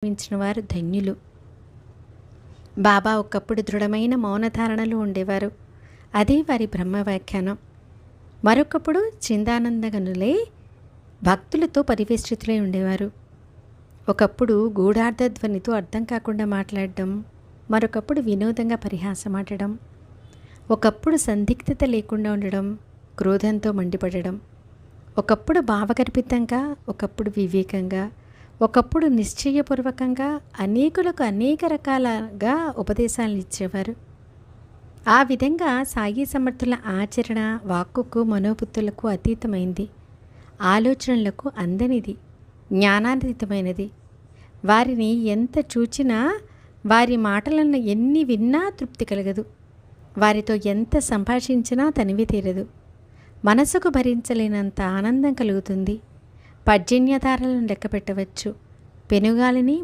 మించిన వారు ధన్యులు. బాబా ఒకప్పుడు దృఢమైన మౌనధారణలో ఉండేవారు. అదే వారి బ్రహ్మవ్యాఖ్యానం. మరొకప్పుడు చిందానందగనులై భక్తులతో పరివేష్టితులై ఉండేవారు. ఒకప్పుడు గూఢార్థధ్వనితో అర్థం కాకుండా మాట్లాడడం, మరొకప్పుడు వినోదంగా పరిహాసమాడడం, ఒకప్పుడు సందిగ్ధత లేకుండా ఉండడం, క్రోధంతో మండిపడడం, ఒకప్పుడు భావగర్భితంగా, ఒకప్పుడు వివేకంగా, ఒకప్పుడు నిశ్చయపూర్వకంగా అనేకులకు అనేక రకాలుగా ఉపదేశాలను ఇచ్చేవారు. ఆ విధంగా సాయి సమర్థుల ఆచరణ వాక్కుకు మనోబుద్ధులకు అతీతమైంది, ఆలోచనలకు అందనిది, జ్ఞానాతీతమైనది. వారిని ఎంత చూచినా, వారి మాటలను ఎన్ని విన్నా తృప్తి కలగదు. వారితో ఎంత సంభాషించినా తనివి తీరదు. మనసుకు భరించలేనంత ఆనందం కలుగుతుంది. పర్జన్యధారలను లెక్క పెట్టవచ్చు. పెనుగాలిని